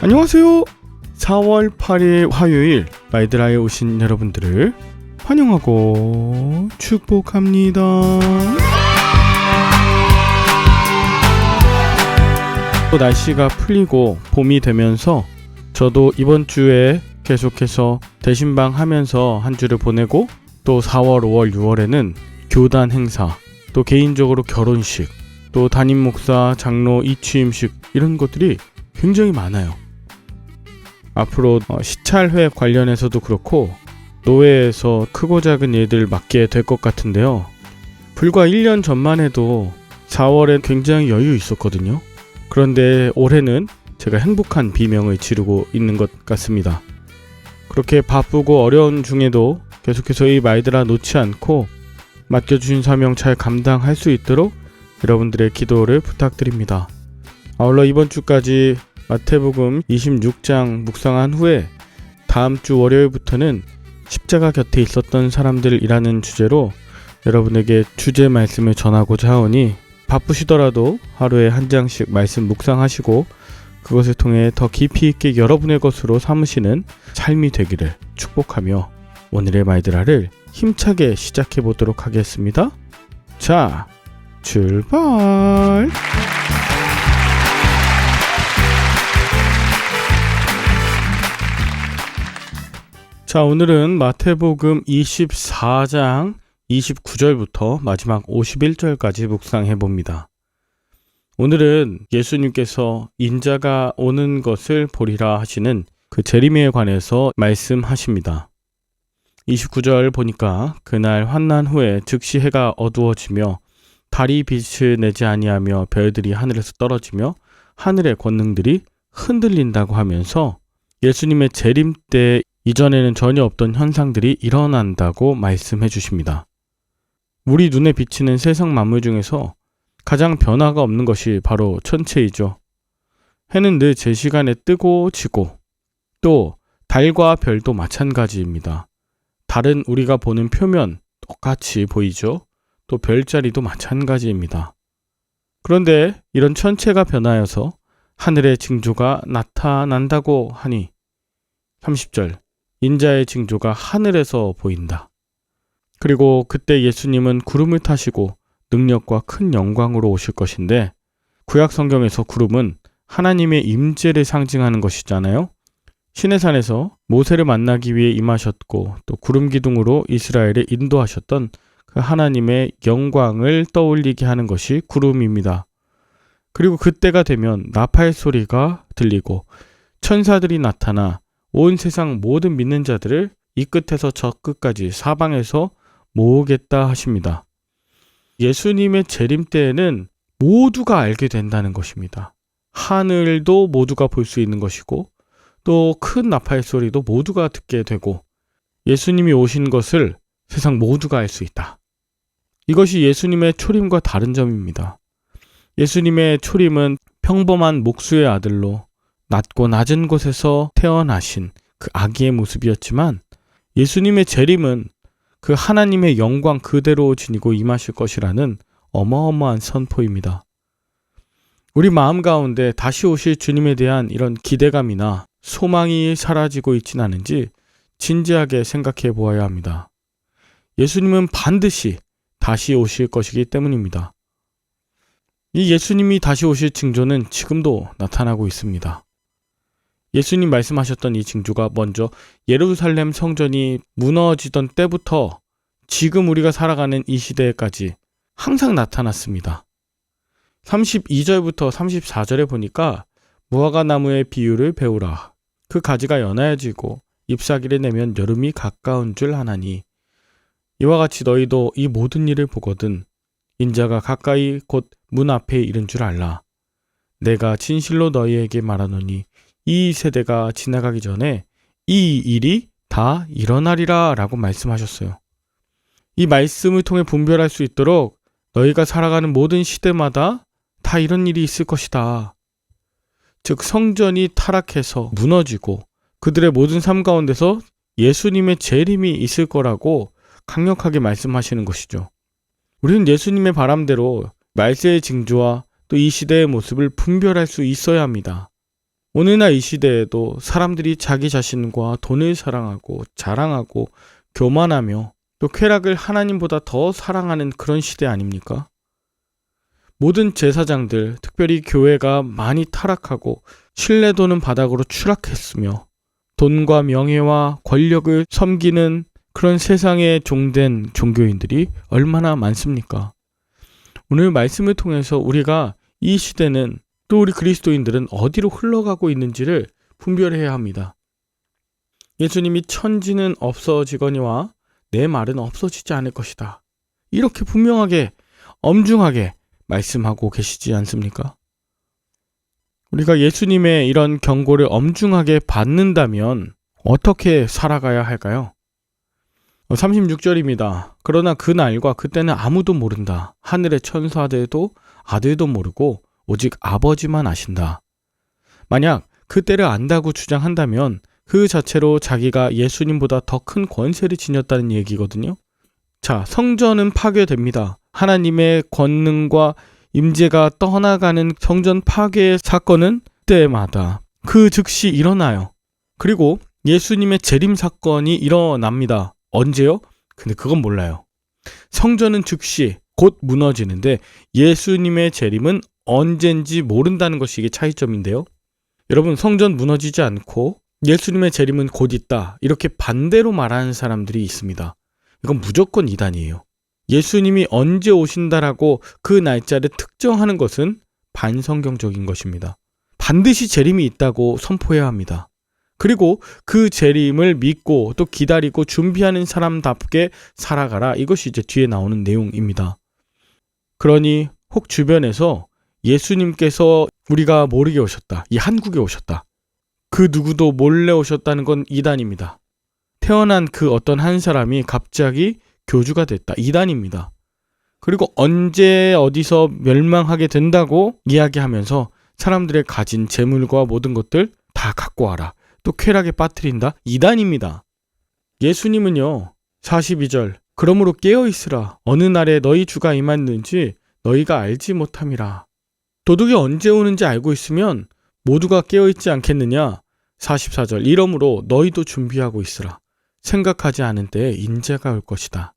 안녕하세요. 4월 8일 화요일 마이드라에 오신 여러분들을 환영하고 축복합니다. 또 날씨가 풀리고 봄이 되면서 저도 이번 주에 계속해서 대신방 하면서 한 주를 보내고, 또 4월, 5월, 6월에는 교단 행사, 또 개인적으로 결혼식, 또 담임 목사, 장로 이취임식, 이런 것들이 굉장히 많아요. 앞으로 시찰회 관련해서도 그렇고 노회에서 크고 작은 일들 맡게 될 것 같은데요. 불과 1년 전만 해도 4월엔 굉장히 여유 있었거든요. 그런데 올해는 제가 행복한 비명을 지르고 있는 것 같습니다. 그렇게 바쁘고 어려운 중에도 계속해서 이 마이드라 놓지 않고 맡겨주신 사명 잘 감당할 수 있도록 여러분들의 기도를 부탁드립니다. 아울러 이번 주까지 마태복음 26장 묵상한 후에 다음 주 월요일부터는 십자가 곁에 있었던 사람들이라는 주제로 여러분에게 주제 말씀을 전하고자 하오니, 바쁘시더라도 하루에 한 장씩 말씀 묵상하시고 그것을 통해 더 깊이 있게 여러분의 것으로 삼으시는 삶이 되기를 축복하며 오늘의 마이드라를 힘차게 시작해 보도록 하겠습니다. 자, 출발! 자, 오늘은 마태복음 24장 29절부터 마지막 51절까지 묵상해 봅니다. 오늘은 예수님께서 인자가 오는 것을 보리라 하시는 그 재림에 관해서 말씀하십니다. 29절 보니까 그날 환난 후에 즉시 해가 어두워지며 달이 빛을 내지 아니하며 별들이 하늘에서 떨어지며 하늘의 권능들이 흔들린다고 하면서 예수님의 재림 때 이전에는 전혀 없던 현상들이 일어난다고 말씀해 주십니다. 우리 눈에 비치는 세상 만물 중에서 가장 변화가 없는 것이 바로 천체이죠. 해는 늘 제 시간에 뜨고 지고, 또 달과 별도 마찬가지입니다. 달은 우리가 보는 표면 똑같이 보이죠. 또 별자리도 마찬가지입니다. 그런데 이런 천체가 변하여서 하늘의 징조가 나타난다고 하니 30절, 인자의 징조가 하늘에서 보인다. 그리고 그때 예수님은 구름을 타시고 능력과 큰 영광으로 오실 것인데, 구약 성경에서 구름은 하나님의 임재를 상징하는 것이잖아요. 시내산에서 모세를 만나기 위해 임하셨고, 또 구름 기둥으로 이스라엘을 인도하셨던 그 하나님의 영광을 떠올리게 하는 것이 구름입니다. 그리고 그때가 되면 나팔 소리가 들리고 천사들이 나타나 온 세상 모든 믿는 자들을 이 끝에서 저 끝까지 사방에서 모으겠다 하십니다. 예수님의 재림 때에는 모두가 알게 된다는 것입니다. 하늘도 모두가 볼 수 있는 것이고, 또 큰 나팔 소리도 모두가 듣게 되고, 예수님이 오신 것을 세상 모두가 알 수 있다. 이것이 예수님의 초림과 다른 점입니다. 예수님의 초림은 평범한 목수의 아들로 낮고 낮은 곳에서 태어나신 그 아기의 모습이었지만, 예수님의 재림은 그 하나님의 영광 그대로 지니고 임하실 것이라는 어마어마한 선포입니다. 우리 마음 가운데 다시 오실 주님에 대한 이런 기대감이나 소망이 사라지고 있진 않은지 진지하게 생각해 보아야 합니다. 예수님은 반드시 다시 오실 것이기 때문입니다. 이 예수님이 다시 오실 징조는 지금도 나타나고 있습니다. 예수님 말씀하셨던 이 징조가 먼저 예루살렘 성전이 무너지던 때부터 지금 우리가 살아가는 이 시대까지 항상 나타났습니다. 32절부터 34절에 보니까 무화과 나무의 비유를 배우라. 그 가지가 연하여지고 잎사귀를 내면 여름이 가까운 줄 아나니, 이와 같이 너희도 이 모든 일을 보거든 인자가 가까이 곧 문 앞에 이른 줄 알라. 내가 진실로 너희에게 말하노니 이 세대가 지나가기 전에 이 일이 다 일어나리라 라고 말씀하셨어요. 이 말씀을 통해 분별할 수 있도록 너희가 살아가는 모든 시대마다 다 이런 일이 있을 것이다. 즉 성전이 타락해서 무너지고 그들의 모든 삶 가운데서 예수님의 재림이 있을 거라고 강력하게 말씀하시는 것이죠. 우리는 예수님의 바람대로 말세의 징조와 또 이 시대의 모습을 분별할 수 있어야 합니다. 오늘날 이 시대에도 사람들이 자기 자신과 돈을 사랑하고 자랑하고 교만하며 또 쾌락을 하나님보다 더 사랑하는 그런 시대 아닙니까? 모든 제사장들, 특별히 교회가 많이 타락하고 신뢰도는 바닥으로 추락했으며 돈과 명예와 권력을 섬기는 그런 세상에 종된 종교인들이 얼마나 많습니까? 오늘 말씀을 통해서 우리가 이 시대는 또 우리 그리스도인들은 어디로 흘러가고 있는지를 분별해야 합니다. 예수님이 천지는 없어지거니와 내 말은 없어지지 않을 것이다. 이렇게 분명하게 엄중하게 말씀하고 계시지 않습니까? 우리가 예수님의 이런 경고를 엄중하게 받는다면 어떻게 살아가야 할까요? 36절입니다. 그러나 그 날과 그때는 아무도 모른다. 하늘의 천사들도 아들도 모르고 오직 아버지만 아신다. 만약 그때를 안다고 주장한다면 그 자체로 자기가 예수님보다 더 큰 권세를 지녔다는 얘기거든요. 자, 성전은 파괴됩니다. 하나님의 권능과 임재가 떠나가는 성전 파괴의 사건은 때마다 그 즉시 일어나요. 그리고 예수님의 재림 사건이 일어납니다. 언제요? 근데 그건 몰라요. 성전은 즉시 곧 무너지는데 예수님의 재림은 언젠지 모른다는 것이 이게 차이점인데요. 여러분, 성전 무너지지 않고 예수님의 재림은 곧 있다. 이렇게 반대로 말하는 사람들이 있습니다. 이건 무조건 이단이에요. 예수님이 언제 오신다라고 그 날짜를 특정하는 것은 반성경적인 것입니다. 반드시 재림이 있다고 선포해야 합니다. 그리고 그 재림을 믿고 또 기다리고 준비하는 사람답게 살아가라. 이것이 이제 뒤에 나오는 내용입니다. 그러니 혹 주변에서 예수님께서 우리가 모르게 오셨다. 이 한국에 오셨다. 그 누구도 몰래 오셨다는 건 이단입니다. 태어난 그 어떤 한 사람이 갑자기 교주가 됐다. 이단입니다. 그리고 언제 어디서 멸망하게 된다고 이야기하면서 사람들의 가진 재물과 모든 것들 다 갖고 와라. 또 쾌락에 빠뜨린다. 이단입니다. 예수님은요. 42절 그러므로 깨어있으라. 어느 날에 너희 주가 임했는지 너희가 알지 못함이라. 도둑이 언제 오는지 알고 있으면 모두가 깨어있지 않겠느냐. 44절 이러므로 너희도 준비하고 있으라. 생각하지 않은 때에 인재가 올 것이다.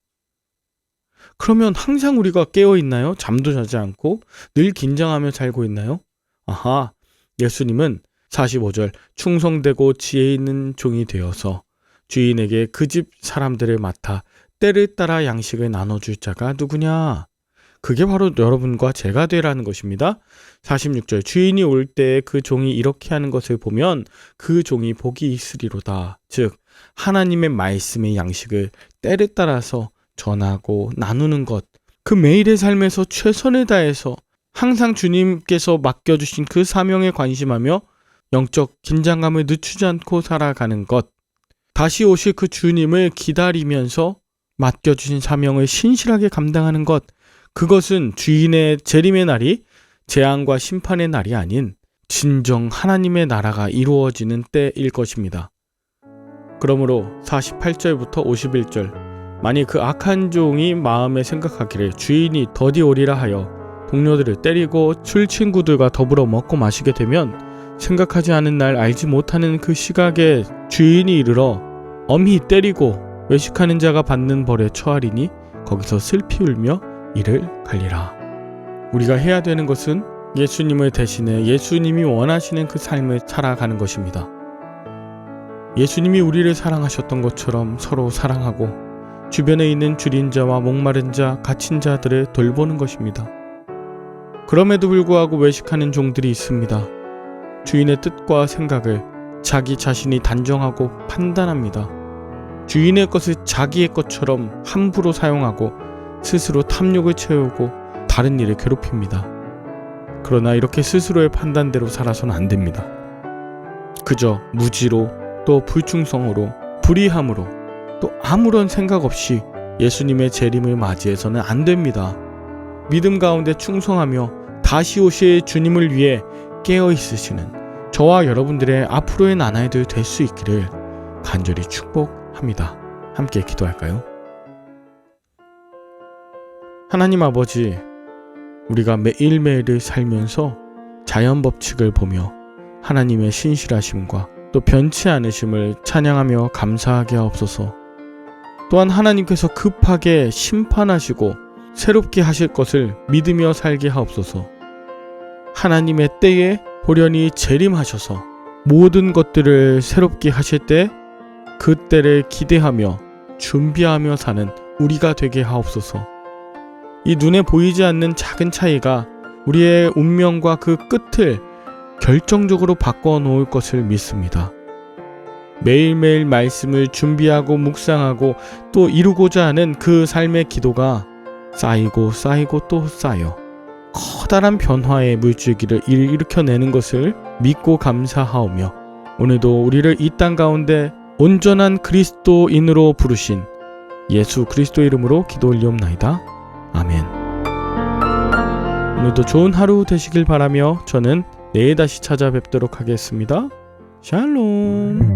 그러면 항상 우리가 깨어있나요? 잠도 자지 않고 늘 긴장하며 살고 있나요? 아하, 예수님은 45절 충성되고 지혜 있는 종이 되어서 주인에게 그 집 사람들을 맡아 때를 따라 양식을 나눠줄 자가 누구냐? 그게 바로 여러분과 제가 되라는 것입니다. 46절 주인이 올 때 그 종이 이렇게 하는 것을 보면 그 종이 복이 있으리로다. 즉 하나님의 말씀의 양식을 때를 따라서 전하고 나누는 것, 그 매일의 삶에서 최선을 다해서 항상 주님께서 맡겨주신 그 사명에 관심하며 영적 긴장감을 늦추지 않고 살아가는 것, 다시 오실 그 주님을 기다리면서 맡겨주신 사명을 신실하게 감당하는 것, 그것은 주인의 재림의 날이 재앙과 심판의 날이 아닌 진정 하나님의 나라가 이루어지는 때일 것입니다. 그러므로 48절부터 51절 만일 그 악한 종이 마음에 생각하기를 주인이 더디 오리라 하여 동료들을 때리고 술 친구들과 더불어 먹고 마시게 되면 생각하지 않은 날 알지 못하는 그 시각에 주인이 이르러 엄히 때리고 외식하는 자가 받는 벌에 처하리니 거기서 슬피 울며 이를 갈리라. 우리가 해야 되는 것은 예수님을 대신해 예수님이 원하시는 그 삶을 살아가는 것입니다. 예수님이 우리를 사랑하셨던 것처럼 서로 사랑하고 주변에 있는 줄인 자와 목마른 자, 갇힌 자들을 돌보는 것입니다. 그럼에도 불구하고 외식하는 종들이 있습니다. 주인의 뜻과 생각을 자기 자신이 단정하고 판단합니다. 주인의 것을 자기의 것처럼 함부로 사용하고 스스로 탐욕을 채우고 다른 일을 괴롭힙니다. 그러나 이렇게 스스로의 판단대로 살아서는 안 됩니다. 그저 무지로 또 불충성으로 불의함으로 또 아무런 생각 없이 예수님의 재림을 맞이해서는 안 됩니다. 믿음 가운데 충성하며 다시 오실 주님을 위해 깨어 있으시는 저와 여러분들의 앞으로의 나날들 될 수 있기를 간절히 축복합니다. 함께 기도할까요? 하나님 아버지, 우리가 매일매일을 살면서 자연 법칙을 보며 하나님의 신실하심과 또 변치 않으심을 찬양하며 감사하게 하옵소서. 또한 하나님께서 급하게 심판하시고 새롭게 하실 것을 믿으며 살게 하옵소서. 하나님의 때에 호련히 재림하셔서 모든 것들을 새롭게 하실 때 그 때를 기대하며 준비하며 사는 우리가 되게 하옵소서. 이 눈에 보이지 않는 작은 차이가 우리의 운명과 그 끝을 결정적으로 바꿔 놓을 것을 믿습니다. 매일매일 말씀을 준비하고 묵상하고 또 이루고자 하는 그 삶의 기도가 쌓이고 쌓이고 또 쌓여 커다란 변화의 물줄기를 일으켜내는 것을 믿고 감사하오며, 오늘도 우리를 이 땅 가운데 온전한 그리스도인으로 부르신 예수 그리스도 이름으로 기도 올리옵나이다. 아멘. 오늘도 좋은 하루 되시길 바라며 저는 내일 다시 찾아뵙도록 하겠습니다. 샬롬.